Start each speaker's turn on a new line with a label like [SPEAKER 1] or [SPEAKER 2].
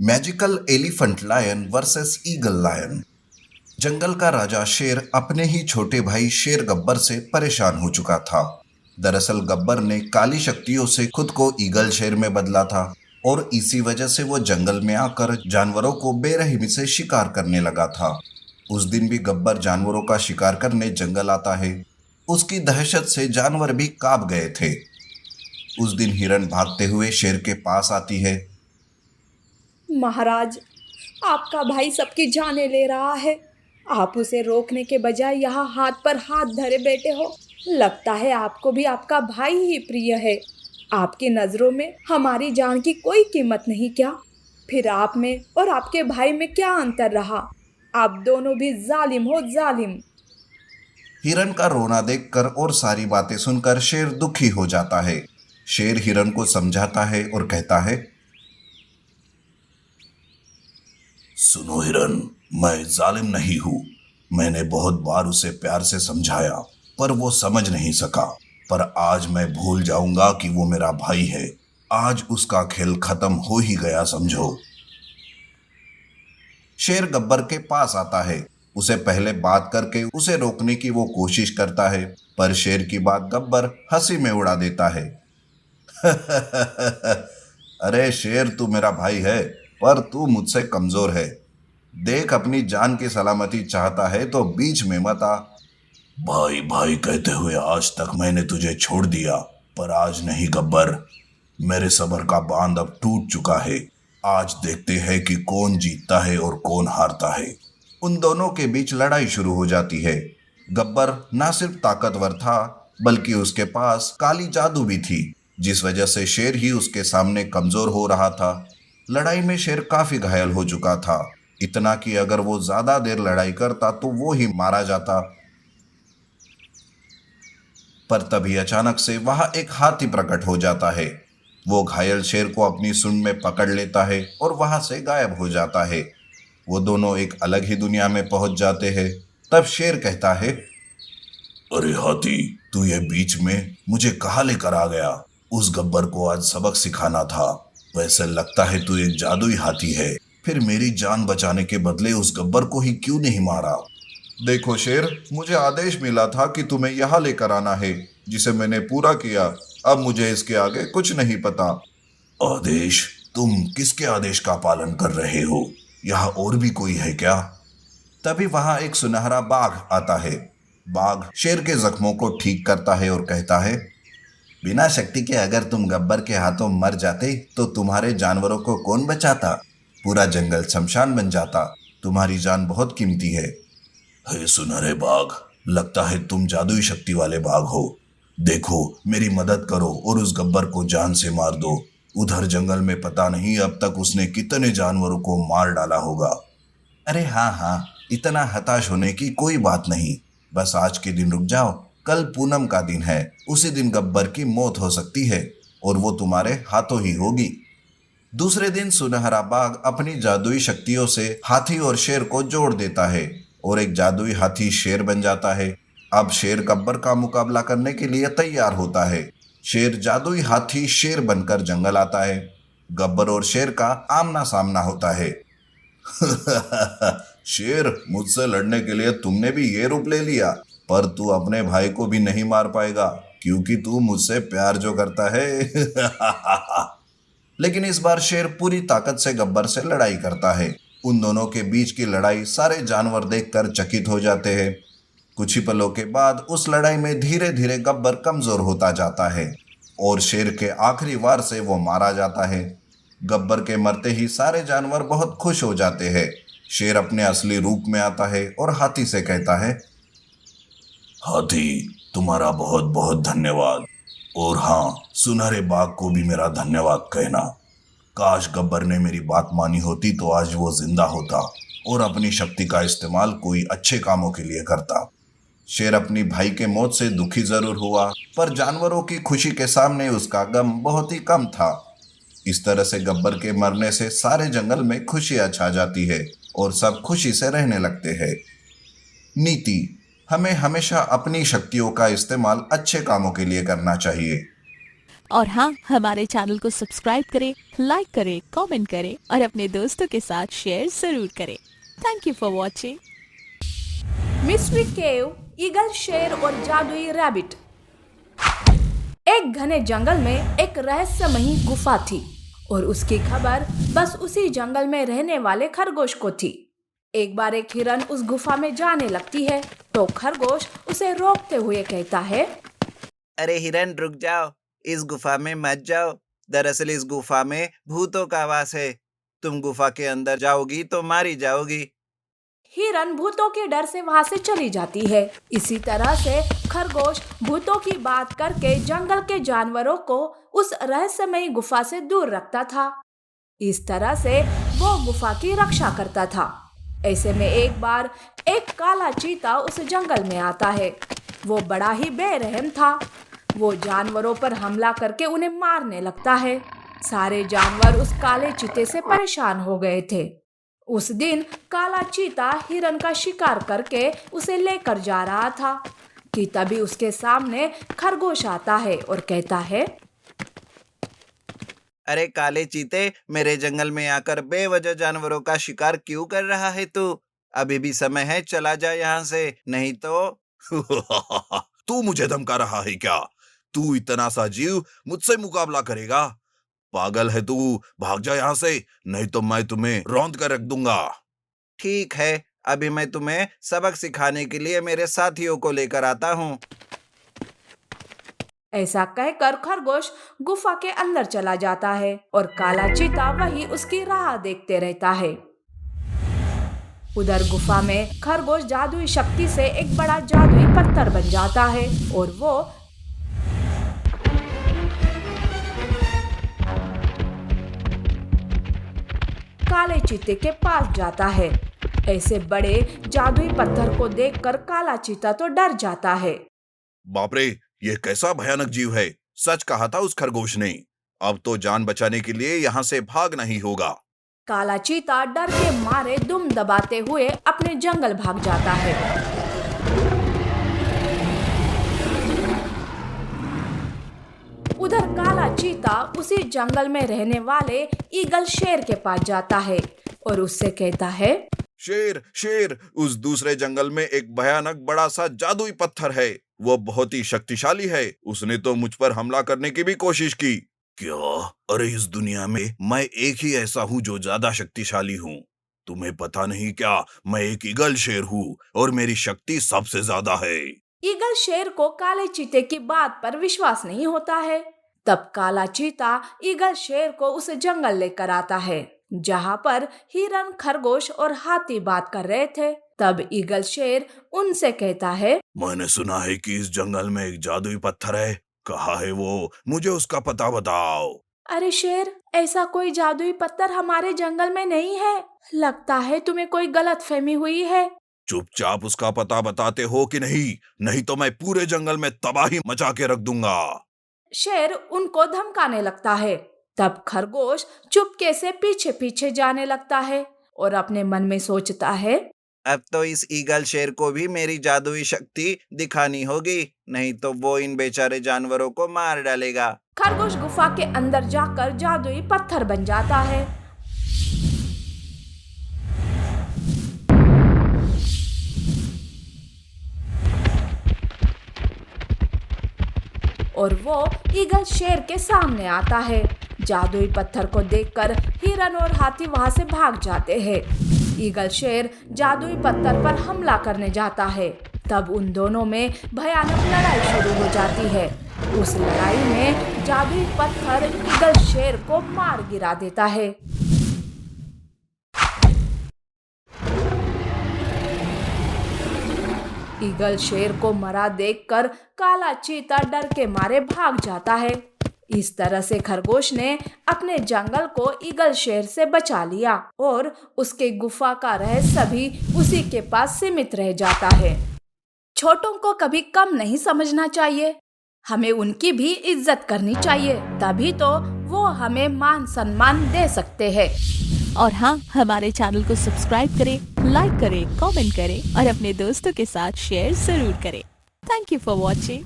[SPEAKER 1] Magical elephant lion versus eagle lion. जंगल का राजा शेर अपने ही छोटे भाई शेर गब्बर से परेशान हो चुका था। दरअसल गब्बर ने काली शक्तियों से खुद को ईगल शेर में बदला था और इसी वजह से वो जंगल में आकर जानवरों को बेरहमी से शिकार करने लगा था। उस दिन भी गब्बर जानवरों का शिकार करने जंगल आता है। उसकी दहशत से जानवर भी कांप गए थे। उस दिन हिरन भागते हुए शेर के पास आती है।
[SPEAKER 2] महाराज, आपका भाई सबकी जानें ले रहा है। आप उसे रोकने के बजाय यहाँ हाथ पर हाथ धरे बैठे हो। लगता है आपको भी आपका भाई ही प्रिय है। आपकी नजरों में हमारी जान की कोई कीमत नहीं क्या? फिर आप में और आपके भाई में क्या अंतर रहा? आप दोनों भी जालिम हो, जालिम।
[SPEAKER 1] हिरन का रोना देखकर और सारी बातें सुनकर शेर दुखी हो जाता है। शेर हिरन को समझाता है और कहता है, सुनो हिरन, मैं जालिम नहीं हूं। मैंने बहुत बार उसे प्यार से समझाया पर वो समझ नहीं सका। पर आज मैं भूल जाऊंगा कि वो मेरा भाई है। आज उसका खेल खत्म हो ही गया, समझो। शेर गब्बर के पास आता है। उसे पहले बात करके उसे रोकने की वो कोशिश करता है, पर शेर की बात गब्बर हंसी में उड़ा देता है। अरे शेर, तू मेरा भाई है पर तू मुझसे कमजोर है। देख, अपनी जान की सलामती चाहता है तो बीच में मत आ। भाई भाई कहते हुए आज तक मैंने तुझे छोड़ दिया, पर आज नहीं गब्बर। मेरे सबर का बांध अब टूट चुका है। आज देखते हैं कि कौन जीतता है और कौन हारता है। उन दोनों के बीच लड़ाई शुरू हो जाती है। गब्बर ना सिर्फ ताकतवर था बल्कि उसके पास काली जादू भी थी, जिस वजह से शेर ही उसके सामने कमजोर हो रहा था। लड़ाई में शेर काफी घायल हो चुका था, इतना कि अगर वो ज्यादा देर लड़ाई करता तो वो ही मारा जाता। पर तभी अचानक से वहां एक हाथी प्रकट हो जाता है। वो घायल शेर को अपनी सूंड में पकड़ लेता है और वहां से गायब हो जाता है। वो दोनों एक अलग ही दुनिया में पहुंच जाते हैं। तब शेर कहता है, अरे हाथी, तू ये बीच में मुझे कहाँ लेकर आ गया? उस गब्बर को आज सबक सिखाना था। वैसे लगता है तू एक जादुई हाथी है। फिर मेरी जान बचाने के बदले उस गब्बर को ही क्यों नहीं मारा? देखो शेर, मुझे आदेश मिला था कि तुम्हें यहाँ लेकर आना है, जिसे मैंने पूरा किया। अब मुझे इसके आगे कुछ नहीं पता। आदेश? तुम किसके आदेश का पालन कर रहे हो? यहाँ और भी कोई है क्या? तभी वहां एक सुनहरा बाघ आता है। बाघ शेर के जख्मों को ठीक करता है और कहता है, बिना शक्ति के अगर तुम गब्बर के हाथों मर जाते तो तुम्हारे जानवरों को कौन बचाता? पूरा जंगल शमशान बन जाता। तुम्हारी जान बहुत कीमती है। हे सुनहरे बाघ, लगता है तुम जादुई शक्ति वाले बाघ हो। देखो, मेरी मदद करो और उस गब्बर को जान से मार दो। उधर जंगल में पता नहीं अब तक उसने कितने जानवरों को मार डाला होगा। अरे हाँ हाँ, इतना हताश होने की कोई बात नहीं। बस आज के दिन रुक जाओ। कल पूनम का दिन है। उसी दिन गब्बर की मौत हो सकती है और वो तुम्हारे हाथों ही होगी। दूसरे दिन सुनहरा बाघ अपनी जादुई शक्तियों से हाथी और शेर को जोड़ देता है और एक जादुई हाथी शेर बन जाता है। अब शेर गब्बर का मुकाबला करने के लिए तैयार होता है। शेर जादुई हाथी शेर बनकर जंगल आता है। गब्बर और शेर का आमना सामना होता है। शेर, मुझसे लड़ने के लिए तुमने भी ये रूप ले लिया, पर तू अपने भाई को भी नहीं मार पाएगा क्योंकि तू मुझसे प्यार जो करता है। लेकिन इस बार शेर पूरी ताकत से गब्बर से लड़ाई करता है। उन दोनों के बीच की लड़ाई सारे जानवर देखकर चकित हो जाते हैं। कुछ ही पलों के बाद उस लड़ाई में धीरे धीरे गब्बर कमजोर होता जाता है और शेर के आखिरी वार से वो मारा जाता है। गब्बर के मरते ही सारे जानवर बहुत खुश हो जाते हैं। शेर अपने असली रूप में आता है और हाथी से कहता है, हाथी, तुम्हारा बहुत बहुत धन्यवाद। और हाँ, सुनहरे बाघ को भी मेरा धन्यवाद कहना। काश गब्बर ने मेरी बात मानी होती तो आज वो जिंदा होता और अपनी शक्ति का इस्तेमाल कोई अच्छे कामों के लिए करता। शेर अपनी भाई के मौत से दुखी जरूर हुआ, पर जानवरों की खुशी के सामने उसका गम बहुत ही कम था। इस तरह से गब्बर के मरने से सारे जंगल में खुशियां छा जाती है और सब खुशी से रहने लगते हैं। नीति: हमें हमेशा अपनी शक्तियों का इस्तेमाल अच्छे कामों के लिए करना चाहिए।
[SPEAKER 3] और हाँ, हमारे चैनल को सब्सक्राइब करें, लाइक करें, कमेंट करें और अपने दोस्तों के साथ शेयर जरूर करें। Thank you for watching.
[SPEAKER 2] Mystery cave, eagle शेर और जादुई रैबिट। एक घने जंगल में एक रहस्यमयी गुफा थी और उसकी खबर बस उसी जंगल में रहने वाले खरगोश को थी। एक बार एक हिरन उस गुफा में जाने लगती है तो खरगोश उसे रोकते हुए कहता है,
[SPEAKER 4] अरे हिरन रुक जाओ, इस गुफा में मत जाओ। दरअसल इस गुफा में भूतों का वास है। तुम गुफा के अंदर जाओगी तो मारी जाओगी।
[SPEAKER 2] हिरन भूतों के डर से वहां से चली जाती है। इसी तरह से खरगोश भूतों की बात करके जंगल के जानवरों को उस रहस्यमयी गुफा से दूर रखता था। इस तरह से वो गुफा की रक्षा करता था। ऐसे में एक बार एक काला चीता उस जंगल में आता है। वो बड़ा ही बेरहम था। वो जानवरों पर हमला करके उन्हें मारने लगता है। सारे जानवर उस काले चीते से परेशान हो गए थे। उस दिन काला चीता हिरन का शिकार करके उसे लेकर जा रहा था कि तभी उसके सामने खरगोश आता है और कहता है,
[SPEAKER 4] अरे काले चीते, मेरे जंगल में आकर बेवजह जानवरों का शिकार क्यों कर रहा है तू? अभी भी समय है, चला जा यहाँ से, नहीं तो।
[SPEAKER 1] तू मुझे धमका रहा है क्या? तू इतना सा जीव मुझसे मुकाबला करेगा? पागल है तू, भाग जा यहाँ से, नहीं तो मैं तुम्हें रौंद कर रख दूंगा।
[SPEAKER 4] ठीक है, अभी मैं तुम्हें सबक सिखाने के लिए मेरे साथियों को लेकर आता हूँ।
[SPEAKER 2] ऐसा कहकर खरगोश गुफा के अंदर चला जाता है और काला चीता वही उसकी राह देखते रहता है। उधर गुफा में खरगोश जादुई शक्ति से एक बड़ा जादुई पत्थर बन जाता है और वो काले चीते के पास जाता है। ऐसे बड़े जादुई पत्थर को देखकर काला चीता तो डर जाता है।
[SPEAKER 1] बाप रे, ये कैसा भयानक जीव है! सच कहा था उस खरगोश ने। अब तो जान बचाने के लिए यहाँ से भागना ही होगा।
[SPEAKER 2] काला चीता डर के मारे दुम दबाते हुए अपने जंगल भाग जाता है। उधर काला चीता उसी जंगल में रहने वाले ईगल शेर के पास जाता है और उससे कहता है,
[SPEAKER 1] शेर शेर, उस दूसरे जंगल में एक भयानक बड़ा सा जादुई पत्थर है। वो बहुत ही शक्तिशाली है। उसने तो मुझ पर हमला करने की भी कोशिश की। क्या? अरे इस दुनिया में मैं एक ही ऐसा हूँ जो ज्यादा शक्तिशाली हूँ। तुम्हें पता नहीं क्या? मैं एक ईगल शेर हूँ और मेरी शक्ति सबसे ज्यादा है।
[SPEAKER 2] ईगल शेर को काले चीते की बात पर विश्वास नहीं होता है। तब काला चीता ईगल शेर को उस जंगल लेकर आता है जहाँ पर हिरन, खरगोश और हाथी बात कर रहे थे। तब ईगल शेर उनसे कहता है,
[SPEAKER 1] मैंने सुना है कि इस जंगल में एक जादुई पत्थर है। कहाँ है वो? मुझे उसका पता बताओ।
[SPEAKER 2] अरे शेर, ऐसा कोई जादुई पत्थर हमारे जंगल में नहीं है। लगता है तुम्हें कोई गलतफहमी हुई है।
[SPEAKER 1] चुपचाप उसका पता बताते हो कि नहीं? नहीं तो मैं पूरे जंगल में तबाही मचा के रख दूंगा।
[SPEAKER 2] शेर उनको धमकाने लगता है। तब खरगोश चुपके से पीछे पीछे जाने लगता है और अपने मन में सोचता है,
[SPEAKER 4] अब तो इस ईगल शेर को भी मेरी जादुई शक्ति दिखानी होगी, नहीं तो वो इन बेचारे जानवरों को मार डालेगा।
[SPEAKER 2] खरगोश गुफा के अंदर जाकर जादुई पत्थर बन जाता है। और वो ईगल शेर के सामने आता है। जादुई पत्थर को देखकर हिरन और हाथी वहां से भाग जाते हैं। ईगल शेर जादुई पत्थर पर हमला करने जाता है। तब उन दोनों में भयानक लड़ाई शुरू हो जाती है। उस लड़ाई में जादुई पत्थर ईगल शेर को मार गिरा देता है। ईगल शेर को मरा देखकर काला चीता डर के मारे भाग जाता है। इस तरह से खरगोश ने अपने जंगल को ईगल शेर से बचा लिया और उसके गुफा का रहस्य भी उसी के पास सीमित रह जाता है। छोटों को कभी कम नहीं समझना चाहिए। हमें उनकी भी इज्जत करनी चाहिए, तभी तो वो हमें मान सम्मान दे सकते हैं।
[SPEAKER 3] और हाँ, हमारे चैनल को सब्सक्राइब करें, लाइक करें, कमेंट करें और अपने दोस्तों के साथ शेयर जरूर करें। Thank you for watching.